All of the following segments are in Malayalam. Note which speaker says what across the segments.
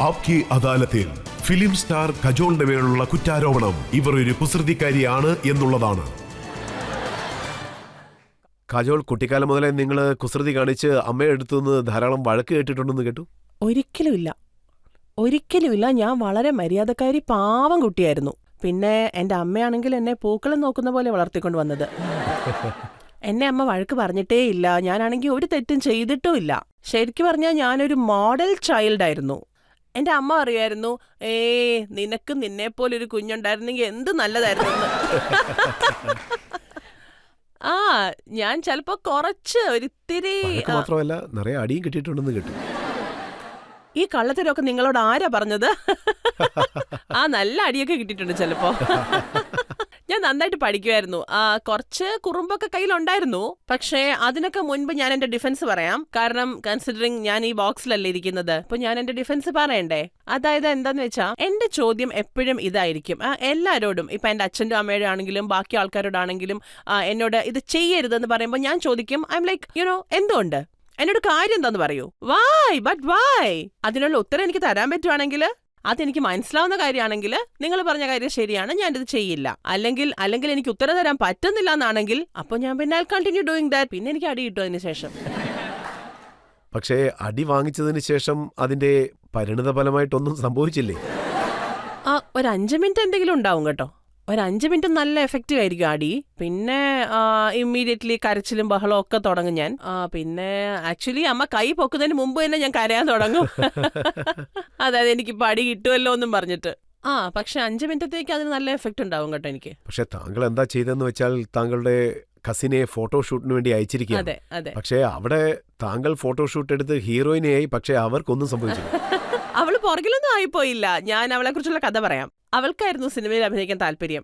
Speaker 1: ആപ്കി അദാലത്തിൽ ഫിലിം സ്റ്റാർ കജോളിന്റെ മേലുള്ള കുറ്റാരോപണം ഇവർ ഒരു കുസൃതിക്കാരിയാണ് എന്നുള്ളതാണ്. കജോൾ, കുട്ടിക്കാലം മുതലേ നിങ്ങൾ കുസൃതി കാണിച്ച് അമ്മയെ അടുത്തുനിന്ന് ധാരാളം വഴക്ക് കേട്ടിട്ടുണ്ടെന്ന് കേട്ടു.
Speaker 2: ഒരിക്കലുമില്ല. ഞാൻ വളരെ മര്യാദക്കാരി പാവം കുട്ടിയായിരുന്നു. പിന്നെ എന്റെ അമ്മയാണെങ്കിൽ എന്നെ പൂക്കളും നോക്കുന്ന പോലെ വളർത്തിക്കൊണ്ട് വന്നത്. എന്നെ അമ്മ വഴക്ക് പറഞ്ഞിട്ടേ ഇല്ല. ഞാനാണെങ്കിൽ ഒരു തെറ്റും ചെയ്തിട്ടുമില്ല. ശരിക്കും പറഞ്ഞാൽ ഞാനൊരു മോഡൽ ചൈൽഡായിരുന്നു. എന്റെ അമ്മ അറിയായിരുന്നു, നിനക്ക് നിന്നെപ്പോലൊരു കുഞ്ഞുണ്ടായിരുന്നെങ്കിൽ എന്ത് നല്ലതായിരുന്നു. ഞാൻ ചിലപ്പോ കുറച്ച് ഒരിത്തിരി
Speaker 1: മാത്രമല്ല നിറയെ അടിയും കിട്ടിയിട്ടുണ്ടെന്ന് കേട്ടു.
Speaker 2: ഈ കള്ളത്തരമൊക്കെ നിങ്ങളോട് ആരാ പറഞ്ഞത്? നല്ല അടിയൊക്കെ കിട്ടിയിട്ടുണ്ട് ചിലപ്പോ. ഞാൻ നന്നായിട്ട് പഠിക്കുമായിരുന്നു. കുറച്ച് കുറുമ്പൊക്കെ കയ്യിലുണ്ടായിരുന്നു. പക്ഷേ അതിനൊക്കെ മുൻപ് ഞാൻ എന്റെ ഡിഫൻസ് പറയാം. കാരണം കൺസിഡറിങ് ഞാൻ ഈ ബോക്സിലല്ലേ ഇരിക്കുന്നത്, അപ്പൊ ഞാൻ എന്റെ ഡിഫൻസ് പറയണ്ടേ. അതായത് എന്താന്ന് വെച്ചാ, എന്റെ ചോദ്യം എപ്പോഴും ഇതായിരിക്കും എല്ലാരോടും. ഇപ്പൊ എന്റെ അച്ഛൻ്റെ അമ്മയുടെ ആണെങ്കിലും ബാക്കി ആൾക്കാരോടാണെങ്കിലും എന്നോട് ഇത് ചെയ്യരുതെന്ന് പറയുമ്പോൾ ഞാൻ ചോദിക്കും, ഐ എം ലൈക്ക് എന്തുകൊണ്ട്? എന്നോട് കാര്യം എന്താന്ന് പറയൂ. വൈ? അതിനുള്ള ഉത്തരം എനിക്ക് തരാൻ പറ്റുവാണെങ്കിൽ, അതെനിക്ക് മനസ്സിലാവുന്ന കാര്യമാണെങ്കിൽ, നിങ്ങൾ പറഞ്ഞ കാര്യം ശരിയാണ്, ഞാനിത് ചെയ്യില്ല. അല്ലെങ്കിൽ എനിക്ക് ഉത്തരം തരാൻ പറ്റുന്നില്ല എന്നാണെങ്കിൽ, അപ്പൊ ഞാൻ പിന്നെ കണ്ടിന്യൂ ഡൂയിങ് ദാറ്റ്. പിന്നെ എനിക്ക് അടി കിട്ടും അതിന് ശേഷം.
Speaker 1: പക്ഷേ അടി വാങ്ങിച്ചതിന് ശേഷം അതിന്റെ പരിണിത ഫലമായിട്ടൊന്നും സംഭവിച്ചില്ലേ?
Speaker 2: ഒരു 5 മിനിറ്റ് എന്തെങ്കിലും ഉണ്ടാവും കേട്ടോ. ഒരു 5 മിനിറ്റ് നല്ല എഫക്റ്റീവ് ആയിരിക്കും അടി. പിന്നെ ഇമ്മീഡിയറ്റ്ലി കരച്ചിലും ബഹളവും ഒക്കെ തുടങ്ങും ഞാൻ. പിന്നെ ആക്ച്വലി അമ്മ കൈ പൊക്കുന്നതിന് മുമ്പ് തന്നെ ഞാൻ കരയാൻ തുടങ്ങും. അതായത് എനിക്കിപ്പോ അടി കിട്ടുമല്ലോ എന്നും പറഞ്ഞിട്ട്. പക്ഷെ 5 മിനിറ്റത്തേക്ക് അതിന് നല്ല എഫക്റ്റ് ഉണ്ടാവും കേട്ടോ എനിക്ക്.
Speaker 1: പക്ഷെ താങ്കൾ എന്താ ചെയ്തെന്ന് വെച്ചാൽ, താങ്കളുടെ കസിനെ ഫോട്ടോഷൂട്ടിന് വേണ്ടി അയച്ചിരിക്കുകയാണ്.
Speaker 2: അതെ.
Speaker 1: പക്ഷേ അവിടെ താങ്കൾ ഫോട്ടോഷൂട്ട് എടുത്ത് ഹീറോയിനെയായി, പക്ഷെ അവർക്കൊന്നും സംഭവിച്ചില്ല.
Speaker 2: അവള് പുറകിലൊന്നും ആയിപ്പോയില്ല. ഞാൻ അവളെ കുറിച്ചുള്ള കഥ പറയാം. അവൾക്കായിരുന്നു സിനിമയിൽ അഭിനയിക്കാൻ താല്പര്യം.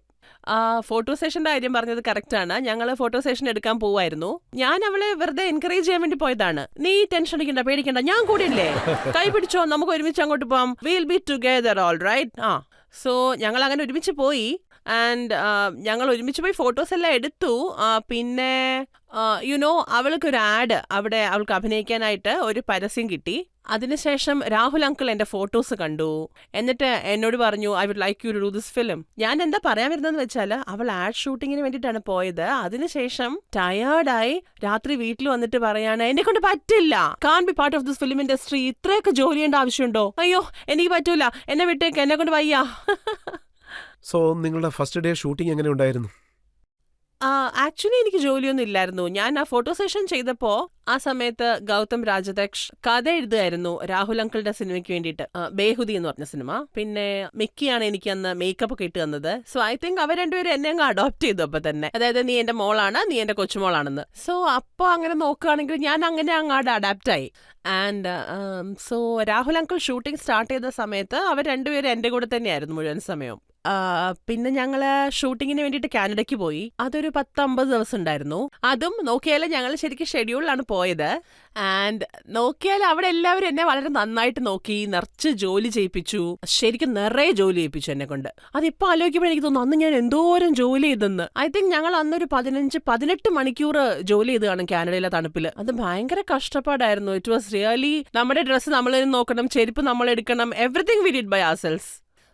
Speaker 2: ഫോട്ടോ സെഷന്റെ കാര്യം പറഞ്ഞത് കറക്റ്റ് ആണ്. ഞങ്ങൾ ഫോട്ടോ സെഷൻ എടുക്കാൻ പോവായിരുന്നു. ഞാൻ അവളെ വെറുതെ എൻകറേജ് ചെയ്യാൻ വേണ്ടി പോയതാണ്. നീ ടെൻഷൻ അടിക്കണ്ട, പേടിക്കണ്ട, ഞാൻ കൂടെ ഇല്ലേ, കൈ പിടിച്ചോ, നമുക്ക് ഒരുമിച്ച് അങ്ങോട്ട് പോവാം, will be together all right. So ഞങ്ങൾ അങ്ങനെ ഒരുമിച്ച് പോയി. ആൻഡ് ഞങ്ങൾ ഒരുമിച്ച് പോയി ഫോട്ടോസ് എല്ലാം എടുത്തു. പിന്നെ അവൾക്കൊരു ആഡ്, അവിടെ അവൾക്ക് അഭിനയിക്കാനായിട്ട് ഒരു പരസ്യം കിട്ടി. അതിനുശേഷം രാഹുൽ അങ്കിൾ എന്റെ ഫോട്ടോസ് കണ്ടു. എന്നിട്ട് എന്നോട് പറഞ്ഞു, I would like you to do this film. ഞാൻ എന്താ പറയാൻ വരുന്നതെന്ന് വെച്ചാൽ, അവൾ ആഡ് ഷൂട്ടിങ്ങിന് വേണ്ടിയിട്ടാണ് പോയത്. അതിനുശേഷം ടയേർഡായി രാത്രി വീട്ടിൽ വന്നിട്ട് പറയാണ്, എന്നെ കൊണ്ട് പറ്റില്ല, can be part of this film industry, ഇത്രയൊക്കെ ജോലി ചെയ്യേണ്ട ആവശ്യമുണ്ടോ, അയ്യോ എനിക്ക് പറ്റൂല, എന്നെ വിട്ടേക്ക്, എന്നെ കൊണ്ട് വയ്യ.
Speaker 1: സോ നിങ്ങളുടെ ഫസ്റ്റ് ഡേ ഷൂട്ടിംഗ് എങ്ങനെ ഉണ്ടായിരുന്നു?
Speaker 2: ആക്ച്വലി എനിക്ക് ജോലിയൊന്നും ഇല്ലായിരുന്നു. ഞാൻ ആ ഫോട്ടോ സെഷൻ ചെയ്തപ്പോ ആ സമയത്ത് ഗൗതം രാജദക്ഷ് കഥ എഴുതുമായിരുന്നു രാഹുൽ അങ്കിളുടെ സിനിമയ്ക്ക് വേണ്ടിയിട്ട്, ബേഹുദി എന്ന് പറഞ്ഞ സിനിമ. പിന്നെ മിക്കിയാണ് എനിക്ക് അന്ന് മേക്കപ്പ് ഒക്കെ ഇട്ട് തന്നത്. സോ ഐ തിങ്ക് അവർ രണ്ടുപേരും എന്നെ അങ്ങ് അഡോപ്റ്റ് ചെയ്തു അപ്പൊ തന്നെ. അതായത് നീ എന്റെ മോളാണ്, നീ എന്റെ കൊച്ചുമോളാണെന്ന്. സോ അപ്പൊ അങ്ങനെ നോക്കുകയാണെങ്കിൽ ഞാൻ അങ്ങനെ അങ്ങോട്ട് അഡാപ്റ്റ് ആയി. And so Rahul uncle shooting start ചെയ്ത സമയത്ത് അവർ രണ്ടുപേരും എന്റെ കൂടെ തന്നെയായിരുന്നു മുഴുവൻ സമയവും. പിന്നെ ഞങ്ങള് ഷൂട്ടിങ്ങിന് വേണ്ടിയിട്ട് കാനഡയ്ക്ക് പോയി. അതൊരു 10-50 ദിവസം ഉണ്ടായിരുന്നു. അതും നോക്കിയാൽ ഞങ്ങൾ ശരിക്കും ഷെഡ്യൂളിലാണ് പോയത്. ആൻഡ് നോക്കിയാൽ അവിടെ എല്ലാവരും എന്നെ വളരെ നന്നായിട്ട് നോക്കി, നിറച്ച് ജോലി ചെയ്യിപ്പിച്ചു. ശരിക്കും നിറയെ ജോലി ചെയ്യിപ്പിച്ചു എന്നെ കൊണ്ട്. അതിപ്പോ ആലോചിക്കുമ്പോൾ എനിക്ക് തോന്നുന്നു അന്ന് ഞാൻ എന്തോരം ജോലി ചെയ്തെന്ന്. ഐ തിങ്ക് ഞങ്ങൾ അന്നൊരു 15-18 മണിക്കൂർ ജോലി ചെയ്ത് കാണും കാനഡയിലെ തണുപ്പില്. അത് ഭയങ്കര കഷ്ടപ്പാടായിരുന്നു. It was really. നമ്മുടെ ഡ്രസ്സ് നമ്മൾ നോക്കണം, ചെരുപ്പ് നമ്മൾ എടുക്കണം, everything we did by ourselves.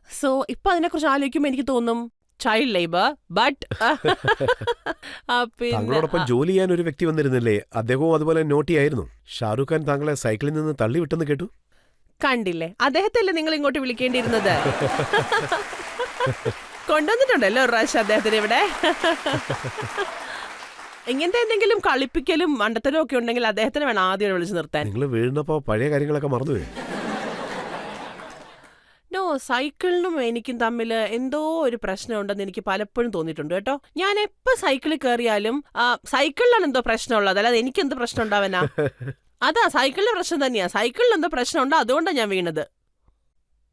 Speaker 2: So ഇപ്പൊ അതിനെക്കുറിച്ച് ആലോചിക്കുമ്പോൾ എനിക്ക് തോന്നും ചൈൽഡ് ലേബർ. ബട്ട്
Speaker 1: താങ്കളോടൊപ്പം ജോലി ചെയ്യാൻ ഒരു വ്യക്തി വന്നിരുന്നില്ലേ, അദ്ദേഹവും അതുപോലെ നോട്ടി ആയിരുന്നു. ഷാരൂഖ് ഖാൻ താങ്കളെ സൈക്കിളിൽ നിന്ന് തള്ളിവിട്ടെന്ന് കേട്ടു.
Speaker 2: കണ്ടില്ലേ, അദ്ദേഹത്തല്ലേ നിങ്ങൾ ഇങ്ങോട്ട് വിളിക്കേണ്ടിയിരുന്നത്. കൊണ്ടുവന്നിട്ടുണ്ടല്ലോ ഒരു പ്രാവശ്യം അദ്ദേഹത്തിന് ഇവിടെ. ഇങ്ങനത്തെ എന്തെങ്കിലും കളിപ്പിക്കലും മണ്ടത്തരവും ഒക്കെ ഉണ്ടെങ്കിൽ അദ്ദേഹത്തിന് വേണം ആദ്യം വിളിച്ചു നിർത്താൻ.
Speaker 1: നിങ്ങൾ വീഴുന്നപ്പോ പഴയ കാര്യങ്ങളൊക്കെ മറന്നുപോയി?
Speaker 2: സൈക്കിളിനും എനിക്കും തമ്മിൽ എന്തോ ഒരു പ്രശ്നമുണ്ടെന്ന് എനിക്ക് പലപ്പോഴും തോന്നിയിട്ടുണ്ട് കേട്ടോ. ഞാൻ എപ്പോ സൈക്കിളിൽ കയറിയാലും സൈക്കിളിലാണ് എന്തോ പ്രശ്നമുള്ളത്, അല്ലാതെ എനിക്ക് എന്ത് പ്രശ്നം ഉണ്ടാവാനാ? അതാ സൈക്കിളിന്റെ പ്രശ്നം തന്നെയാ. സൈക്കിളിൽ എന്തോ പ്രശ്നമുണ്ടോ, അതുകൊണ്ടാണ് ഞാൻ വീണത്.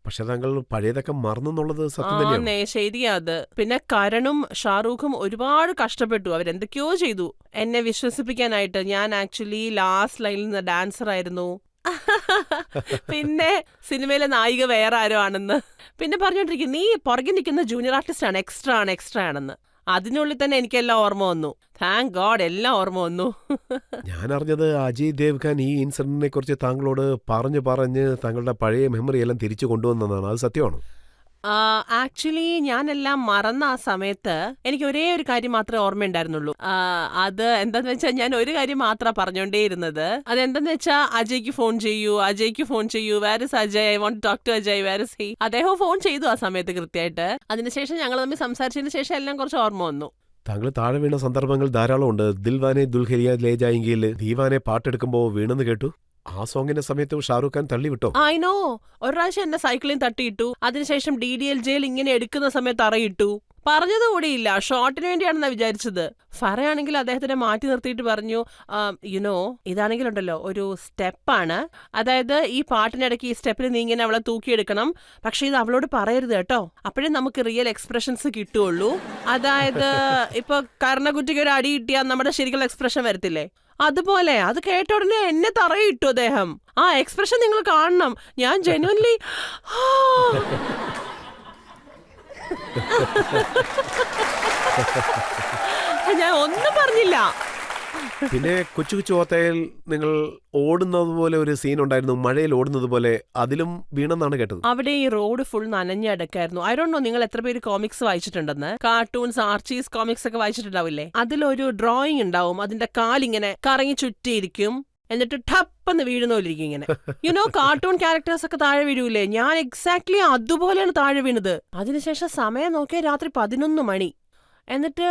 Speaker 1: പക്ഷെ താങ്കൾ പഴയതൊക്കെ മറന്നുള്ളത് സത്യം തന്നെയാണ്.
Speaker 2: ശരിയാ അത്. പിന്നെ കരണും ഷാറൂഖും ഒരുപാട് കഷ്ടപ്പെട്ടു. അവരെന്തൊക്കെയോ ചെയ്തു എന്നെ വിശ്വസിപ്പിക്കാനായിട്ട്. ഞാൻ ആക്ച്വലി ലാസ്റ്റ് ലൈനിൽ നിന്ന് ഡാൻസർ ആയിരുന്നു. പിന്നെ സിനിമയിലെ നായിക വേറെ ആരോ ആണെന്ന്. പിന്നെ പറഞ്ഞോണ്ടിരിക്കും, നീ പുറകെ നിൽക്കുന്ന ജൂനിയർ ആർട്ടിസ്റ്റ് ആണ്, എക്സ്ട്രാ ആണെന്ന്. അതിനുള്ളിൽ തന്നെ എനിക്കെല്ലാം ഓർമ്മ വന്നു. താങ്ക് ഗോഡ്, എല്ലാം ഓർമ്മ വന്നു.
Speaker 1: ഞാൻ അറിഞ്ഞത് അജയ് ദേവ്ഗൻ ഈ ഇൻസിഡന്റിനെ കുറിച്ച് താങ്കളോട് പറഞ്ഞ് താങ്കളുടെ പഴയ മെമ്മറി എല്ലാം തിരിച്ചു കൊണ്ടുവന്നതാണ്. അത് സത്യമാണോ?
Speaker 2: ആക്ച്വലി ഞാനെല്ലാം മറന്ന ആ സമയത്ത് എനിക്ക് ഒരേ ഒരു കാര്യം മാത്രമേ ഓർമ്മയുണ്ടായിരുന്നുള്ളൂ. അത് എന്താന്ന് വെച്ചാൽ ഞാൻ ഒരു കാര്യം മാത്രമാണ് പറഞ്ഞോണ്ടേയിരുന്നത്. അതെന്താന്ന് വെച്ചാൽ അജയ്ക്ക് ഫോൺ ചെയ്യൂ, where is Ajay, I want talk to Ajay, where is he. അദ്ദേഹം ഫോൺ ചെയ്തു ആ സമയത്ത് കൃത്യമായിട്ട്. അതിനുശേഷം ഞങ്ങൾ തമ്മിൽ സംസാരിച്ചതിന് ശേഷം എല്ലാം കുറച്ച് ഓർമ്മ വന്നു.
Speaker 1: താങ്കൾ താഴെ വീണ സന്ദർഭങ്ങൾ ധാരാളമുണ്ട്. ദിൽവാനെ ദുൽഹരിയ ലേ ജായെങ്കിൽ ദീവാനെ പാട്ടെടുക്കുമ്പോൾ വീണെന്ന് കേട്ടു. ആ സോങ്ങിന്റെ സമയത്ത് ഷാറൂഖ് ഖാൻ തള്ളിവിട്ടോ?
Speaker 2: ഐ നോ, ഒരു പ്രാവശ്യം എന്നെ സൈക്കിളിൽ തട്ടിയിട്ടു. അതിനുശേഷം DDLJയിൽ ഇങ്ങനെ എടുക്കുന്ന സമയത്ത് അറിയിട്ടു. പറഞ്ഞതുകൂടിയില്ല, ഷോട്ടിന് വേണ്ടിയാണെന്നാ വിചാരിച്ചത്. ഫറയാണെങ്കിൽ അദ്ദേഹത്തിനെ മാറ്റി നിർത്തിയിട്ട് പറഞ്ഞു, യുനോ ഇതാണെങ്കിലുണ്ടല്ലോ ഒരു സ്റ്റെപ്പാണ്, അതായത് ഈ പാട്ടിനിടയ്ക്ക് ഈ സ്റ്റെപ്പിൽ നീ ഇങ്ങനെ അവളെ തൂക്കിയെടുക്കണം, പക്ഷെ ഇത് അവളോട് പറയരുത് കേട്ടോ, അപ്പോഴേ നമുക്ക് റിയൽ എക്സ്പ്രഷൻസ് കിട്ടുള്ളൂ. അതായത് ഇപ്പൊ കർണകുറ്റിക്ക് ഒരു അടി കിട്ടിയാൽ നമ്മുടെ ശരിക്കുള്ള എക്സ്പ്രഷൻ വരത്തില്ലേ, അതുപോലെ. അത് കേട്ട ഉടനെ എന്നെ തറയിട്ടു അദ്ദേഹം. ആ എക്സ്പ്രഷൻ നിങ്ങൾ കാണണം. ഞാൻ ജെന്യുവൻലി ഞാൻ ഒന്നും പറഞ്ഞില്ല.
Speaker 1: പിന്നെ കൊച്ചു കൊച്ചു ഓത്തയിൽ നിങ്ങൾ ഓടുന്നത് പോലെ ഒരു സീൻ ഉണ്ടായിരുന്നു, മഴയിൽ ഓടുന്നത് പോലെ. അതിലും വീണെന്നാണ് കേട്ടത്.
Speaker 2: അവിടെ ഈ റോഡ് ഫുൾ നനഞ്ഞടക്കായിരുന്നു. ഐ ഡോണ്ട് നോ നിങ്ങൾ എത്ര പേര് കോമിക്സ് വായിച്ചിട്ടുണ്ടെന്ന്. കാർട്ടൂൺസ്, ആർച്ചീസ് കോമിക്സ് ഒക്കെ വായിച്ചിട്ടുണ്ടാവില്ലേ? അതിലൊരു ഡ്രോയിങ് ഉണ്ടാവും, അതിന്റെ കാലിങ്ങനെ കറങ്ങി ചുറ്റിയിരിക്കും, എന്നിട്ട് ടപ്പെന്ന് വീഴുന്ന പോലെ ഇരിക്കും ഇങ്ങനെ. യുനോ കാർട്ടൂൺ ക്യാരക്ടേഴ്സ് ഒക്കെ താഴെ വീഴൂലേ, ഞാൻ എക്സാക്ട്ലി അതുപോലെയാണ് താഴെ വീണത്. അതിനുശേഷം സമയം നോക്കിയ രാത്രി 11 മണി. എന്നിട്ട്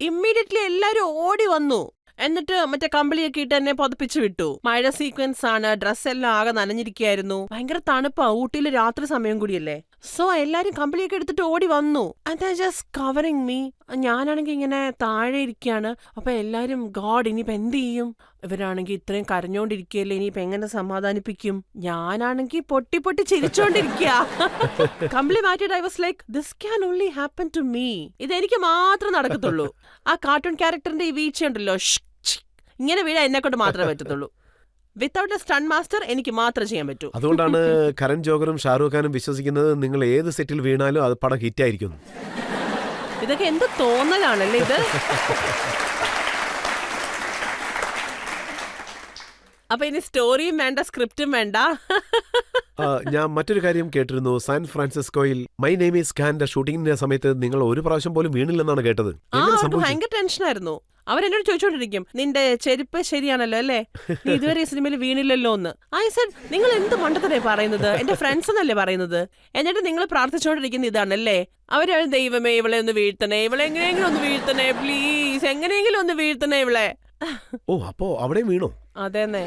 Speaker 2: ഇമ്മീഡിയറ്റ്ലി എല്ലാരും ഓടി വന്നു. എന്നിട്ട് മറ്റേ കമ്പിളിയൊക്കെ ഇട്ട് എന്നെ പതപ്പിച്ചു വിട്ടു. മഴ സീക്വൻസ് ആണ്, ഡ്രസ്സെല്ലാം ആകെ നനഞ്ഞിരിക്കുകയായിരുന്നു. ഭയങ്കര തണുപ്പാ, ഊട്ടിയിൽ രാത്രി സമയം കൂടിയല്ലേ. സോ എല്ലാരും കമ്പിളിയൊക്കെ എടുത്തിട്ട് ഓടി വന്നു. And just covering me. ഞാനാണെങ്കിൽ ഇങ്ങനെ താഴെ ഇരിക്കുകയാണ്. അപ്പൊ എല്ലാരും ഗോഡ്, ഇനിയിപ്പോ എന്ത് ചെയ്യും? ഇവരാണെങ്കിൽ ഇത്രയും കരഞ്ഞോണ്ടിരിക്കുകയല്ലേ, ഇനിയിപ്പോ എങ്ങനെ സമാധാനിപ്പിക്കും? ഞാനാണെങ്കിൽ പൊട്ടി പൊട്ടി ചിരിച്ചോണ്ടിരിക്കുക. കമ്പിളി മാറ്റിയിട്ട് I was like, this can only happen to me. ഇതെനിക്ക് മാത്രം നടക്കത്തുള്ളൂ. ആ കാർട്ടൂൺ ക്യാരക്ടറിന്റെ ഈ വീഴ്ച ഉണ്ടല്ലോ, ഇങ്ങനെ വീഴാൻ എന്നെ കൊണ്ട് മാത്രമേ പറ്റത്തുള്ളൂ. വിത്തൗട്ട് എ സ്റ്റണ്ട് മാസ്റ്റർ എനിക്ക് മാത്രം ചെയ്യാൻ പറ്റൂ.
Speaker 1: അതുകൊണ്ടാണ് കരൺ ജോഹറും ഷാറൂഖ് ഖാനും വിശ്വസിക്കുന്നത് നിങ്ങൾ ഏത് സെറ്റിൽ വീണാലും അത് പടം ഹിറ്റായിരിക്കും.
Speaker 2: ഇതൊക്കെ എന്ത് തോന്നലാണല്ലേ ഇത്. അപ്പൊ ഇനി സ്റ്റോറിയും വേണ്ട, സ്ക്രിപ്റ്റും വേണ്ട.
Speaker 1: ഞാൻ മറ്റൊരു കാര്യം കേട്ടിരുന്നു, സാൻ ഫ്രാൻസിസ്കോയിൽ മൈ നെയിം ഈസ് ഖാന്റെ ഷൂട്ടിങ്ങിന്റെ സമയത്ത് നിങ്ങൾ ഒരു പ്രാവശ്യം പോലും വീണില്ലെന്നാണ് കേട്ടത്.
Speaker 2: ഭയങ്കര ടെൻഷനായിരുന്നു. അവരെന്നോട് ചോദിച്ചോണ്ടിരിക്കും, നിന്റെ ചെരുപ്പ് ശരിയാണല്ലോ അല്ലേ, നീ ഇതുവരെ ഈ സിനിമയിൽ വീണില്ലല്ലോ എന്ന്. ഐ സെഡ്, നിങ്ങൾ എന്ത് മണ്ടത്തരേ പറയുന്നത്, എന്റെ ഫ്രണ്ട്സ് എന്നല്ലേ പറയുന്നത്. എന്നിട്ട് നിങ്ങൾ പ്രാർത്ഥിച്ചോണ്ടിരിക്കുന്ന ഇതാണല്ലേ. അവര് ദൈവമേ ഇവളെ ഒന്ന് വീഴ്ത്തണേ, ഇവളെ എങ്ങനെയെങ്കിലും ഒന്ന് വീഴ്ത്തണേ, പ്ലീസ് എങ്ങനെയെങ്കിലും ഒന്ന് വീഴ്ത്തണേ ഇവളെ.
Speaker 1: ഓ, അപ്പോ അവിടെ വീണോ?
Speaker 2: അതെന്നെ.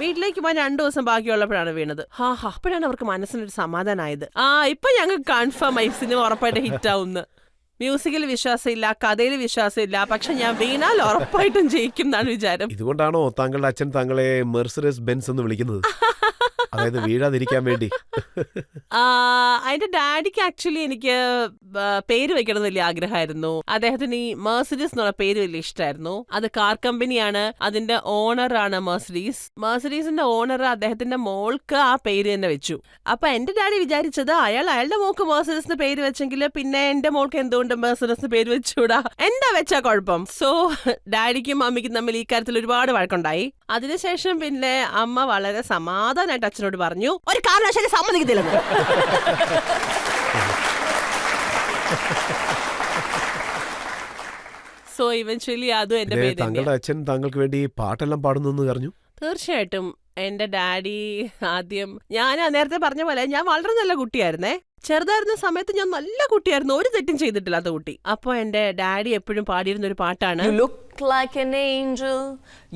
Speaker 2: വീട്ടിലേക്ക് പോകാൻ 2 ദിവസം ബാക്കിയുള്ളപ്പോഴാണ് വീണത്. അപ്പോഴാണ് അവർക്ക് മനസ്സിനൊരു സമാധാനമായത്. ഇപ്പൊ ഞങ്ങൾക്ക് കൺഫേം ആയി സിനിമ ഉറപ്പായിട്ട് ഹിറ്റാവുന്ന്. മ്യൂസിക്കിൽ വിശ്വാസമില്ല, കഥയിൽ വിശ്വാസമില്ല, പക്ഷെ ഞാൻ വീണാൽ ഉറപ്പായിട്ടും ജയിക്കും എന്നാണ് വിചാരം.
Speaker 1: ഇതുകൊണ്ടാണോ താങ്കളുടെ അച്ഛൻ താങ്കളെ മെർസിഡസ് ബെൻസ് എന്ന് വിളിക്കുന്നത്? അതായത് വീഴാതിരിക്കാൻ വേണ്ടി.
Speaker 2: അതിന്റെ ഡാഡിക്ക് ആക്ച്വലി എനിക്ക് പേര് വെക്കണം വലിയ ആഗ്രഹമായിരുന്നു. അദ്ദേഹത്തിന് ഈ മെർസിഡീസ് എന്നുള്ള പേര് വലിയ ഇഷ്ടമായിരുന്നു. അത് കാർ കമ്പനിയാണ്, അതിന്റെ ഓണർ ആണ് മെർസിഡീസ്. മെർസിഡീസിന്റെ ഓണർ അദ്ദേഹത്തിന്റെ മോൾക്ക് ആ പേര് തന്നെ വെച്ചു. അപ്പൊ എന്റെ ഡാഡി വിചാരിച്ചത് അയാളുടെ മോൾക്ക് മെർസിഡീസിന് പേര് വെച്ചെങ്കിൽ പിന്നെ എന്റെ മോൾക്ക് എന്തുകൊണ്ട് മെർസിഡീസിന് പേര് വെച്ചൂടാ, എന്താ വെച്ചാ കുഴപ്പം. സോ ഡാഡിക്കും അമ്മയ്ക്കും തമ്മിൽ ഈ കാര്യത്തിൽ ഒരുപാട് വഴക്കുണ്ടായി. അതിനുശേഷം പിന്നെ അമ്മ വളരെ സമാധാനമായിട്ട് അച്ഛനോട് പറഞ്ഞു, ഒരു കാരണവശാലും സമ്മതിക്കത്തില്ലെന്ന്. സോ ഇവൻച്വലി അതും എന്റെ പേര്.
Speaker 1: താങ്കളുടെ അച്ഛൻ താങ്കൾക്ക് വേണ്ടി പാട്ടെല്ലാം പാടുന്നു പറഞ്ഞു.
Speaker 2: തീർച്ചയായിട്ടും. എന്റെ ഡാഡി ആദ്യം, ഞാൻ നേരത്തെ പറഞ്ഞ പോലെ ഞാൻ വളരെ നല്ല കുട്ടിയായിരുന്നേ. ചെറുതായിരുന്ന സമയത്ത് ഞാൻ നല്ല കുട്ടിയായിരുന്നു, ഒരു തെറ്റും ചെയ്തിട്ടില്ലാത്ത കുട്ടി. അപ്പൊ എന്റെ ഡാഡി എപ്പോഴും പാടിയിരുന്ന ഒരു പാട്ടാണ്,
Speaker 3: You look like an angel,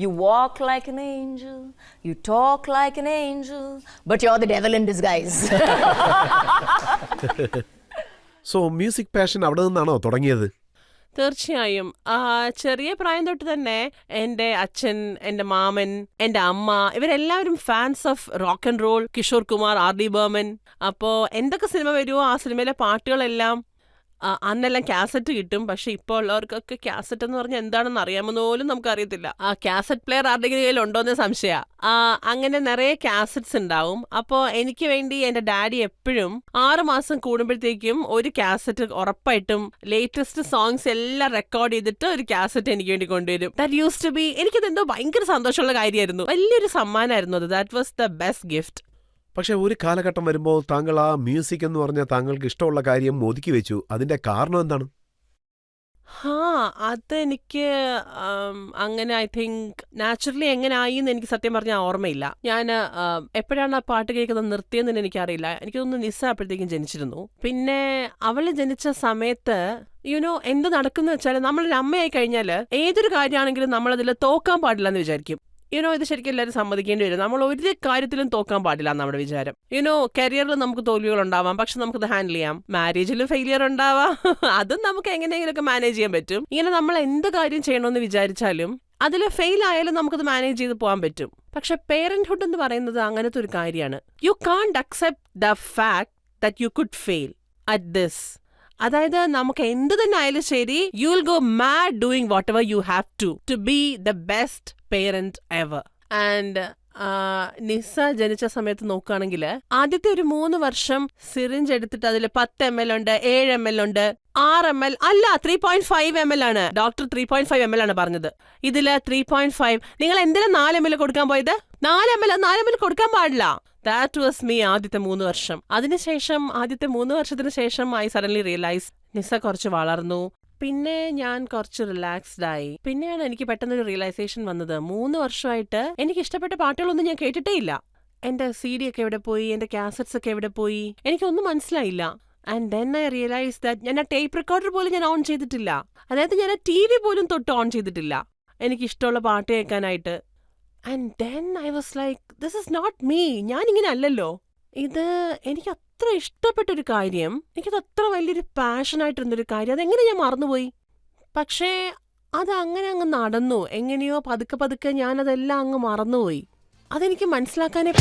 Speaker 3: you walk like an angel, you talk like an angel, but you're the devil in disguise.
Speaker 1: So music passion അവിടെ നിന്നാണോ തുടങ്ങിയത്?
Speaker 2: തീർച്ചയായും. ചെറിയ പ്രായം തൊട്ട് തന്നെ എൻ്റെ അച്ഛൻ, എൻ്റെ മാമൻ, എൻ്റെ അമ്മ, ഇവരെല്ലാവരും fans of rock and roll, Kishore Kumar, R.D. Burman. അപ്പോൾ എന്തൊക്കെ സിനിമ വരുമോ ആ സിനിമയിലെ പാട്ടുകളെല്ലാം അന്നെല്ലാം കാസറ്റ് കിട്ടും. പക്ഷെ ഇപ്പോൾ ഉള്ളവർക്കൊക്കെ കാസറ്റ് എന്ന് പറഞ്ഞാൽ എന്താണെന്ന് അറിയാമെന്ന് പോലും നമുക്ക് അറിയത്തില്ല. ആ കാസറ്റ് പ്ലെയർ ആരുടെയെങ്കിലും കയ്യിൽ ഉണ്ടോന്ന് സംശയ. അങ്ങനെ നിറയെ കാസറ്റ്സ് ഉണ്ടാവും. അപ്പോൾ എനിക്ക് വേണ്ടി എന്റെ ഡാഡി എപ്പോഴും 6 മാസം കൂടുമ്പോഴത്തേക്കും ഒരു കാസറ്റ് ഉറപ്പായിട്ടും ലേറ്റസ്റ്റ് സോങ്സ് എല്ലാം റെക്കോർഡ് ചെയ്തിട്ട് ഒരു കാസറ്റ് എനിക്ക് വേണ്ടി കൊണ്ടുവരും. ദാറ്റ് യൂസ് ടു ബി, എനിക്കത് എന്തോ ഭയങ്കര സന്തോഷമുള്ള കാര്യമായിരുന്നു. വലിയൊരു സമ്മാനമായിരുന്നു അത്. That was the best gift.
Speaker 1: പക്ഷെ ഒരു കാലഘട്ടം വരുമ്പോൾ താങ്കൾ ആ മ്യൂസിക് എന്ന് പറഞ്ഞ താങ്കൾക്ക് ഇഷ്ടമുള്ള കാര്യം ഒതുക്കി വെച്ചു. അതിന്റെ കാരണം എന്താണ്?
Speaker 2: അതെനിക്ക് അങ്ങനെ ഐ തിങ്ക് നാച്ചുറലി എങ്ങനെ ആയി എന്ന് എനിക്ക് സത്യം പറഞ്ഞാൽ ഓർമ്മയില്ല. ഞാൻ എപ്പോഴാണ് ആ പാട്ട് കേൾക്കുന്നത് നിർത്തിയെന്ന് എനിക്കറിയില്ല. എനിക്ക് തോന്നുന്നു നിസ്സ അപ്പോഴത്തേക്കും ജനിച്ചിരുന്നു. പിന്നെ അവള് ജനിച്ച സമയത്ത് എന്ത് നടക്കുന്ന വെച്ചാൽ നമ്മളൊരു അമ്മയായി കഴിഞ്ഞാൽ ഏതൊരു കാര്യമാണെങ്കിലും നമ്മളതിൽ തോക്കാൻ പാടില്ല എന്ന് വിചാരിക്കും. ഇത് ശരിക്കും എല്ലാവരും സമ്മതിക്കേണ്ടി വരും. നമ്മൾ ഒരു കാര്യത്തിലും തോക്കാൻ പാടില്ല നമ്മുടെ വിചാരം. കരിയറിൽ നമുക്ക് തോൽവികൾ ഉണ്ടാവാം, പക്ഷെ നമുക്കത് ഹാൻഡിൽ ചെയ്യാം. മാരേജിലും ഫെയിലിയർ ഉണ്ടാവാം, അതും നമുക്ക് എങ്ങനെയെങ്കിലുമൊക്കെ മാനേജ് ചെയ്യാൻ പറ്റും. ഇങ്ങനെ നമ്മൾ എന്ത് കാര്യം ചെയ്യണമെന്ന് വിചാരിച്ചാലും അതിൽ ഫെയിൽ ആയാലും നമുക്കത് മാനേജ് ചെയ്ത് പോകാൻ പറ്റും. പക്ഷെ പേരന്റ്ഹുഡ് എന്ന് പറയുന്നത് അങ്ങനത്തെ ഒരു കാര്യമാണ്. You can't accept the fact that you could fail at this. അതായത് നമുക്ക് എന്ത് തന്നെ ആയാലും ശരി, you will go mad doing whatever you have to be the best parent ever. And Nysa ജനിച്ച സമയത്ത് നോക്കുകയാണെങ്കിൽ ആദ്യത്തെ ഒരു 3 വർഷം സിറിഞ്ച് എടുത്തിട്ട് അതിൽ 10 ml ഉണ്ട്, 7 ml ഉണ്ട്, 6 ml അല്ല 3.5 ml ആണ്. ഡോക്ടർ 3.5 ml ആണ് പറഞ്ഞത്. ഇതില് 3.5. നിങ്ങൾ എന്തിനാ 4 ml കൊടുക്കാൻ പോയത്? 4 ml കൊടുക്കാൻ പാടില്ല. ദാറ്റ് വാസ് മീ ആദ്യത്തെ 3 വർഷം. അതിനുശേഷം ആദ്യത്തെ 3 വർഷത്തിന് ശേഷം ഐ സഡൻലി റിയലൈസ് നിസ്സ കുറച്ച് വളർന്നു. പിന്നെ ഞാൻ കുറച്ച് റിലാക്സ്ഡ് ആയി. പിന്നെയാണ് എനിക്ക് പെട്ടെന്നൊരു റിയലൈസേഷൻ വന്നത്. 3 വർഷമായിട്ട് എനിക്ക് ഇഷ്ടപ്പെട്ട പാട്ടുകളൊന്നും ഞാൻ കേട്ടിട്ടേ ഇല്ല. എന്റെ CD ഒക്കെ എവിടെ പോയി, എന്റെ കാസറ്റ്സ് ഒക്കെ എവിടെ പോയി, എനിക്കൊന്നും മനസ്സിലായില്ല. And then I realise that ഞാൻ ആ ടേപ്പ് റെക്കോർഡർ പോലും ഞാൻ ഓൺ ചെയ്തിട്ടില്ല. അതായത് ഞാൻ ആ TV പോലും തൊട്ട് ഓൺ ചെയ്തിട്ടില്ല എനിക്ക് ഇഷ്ടമുള്ള പാട്ട് കേൾക്കാനായിട്ട്. And then I was like, this is not me. ഞാനിങ്ങനെ അല്ലല്ലോ. ഇത് എനിക്ക് അത്ര ഇഷ്ടപ്പെട്ടൊരു കാര്യം, എനിക്കത് അത്ര വലിയൊരു പാഷനായിട്ടിരുന്നൊരു കാര്യം, അതെങ്ങനെ ഞാൻ മറന്നുപോയി. പക്ഷേ അതങ്ങനെ അങ്ങ് നടന്നു. എങ്ങനെയോ പതുക്കെ ഞാനതെല്ലാം അങ്ങ് മറന്നുപോയി. അതെനിക്ക് മനസ്സിലാക്കാനേ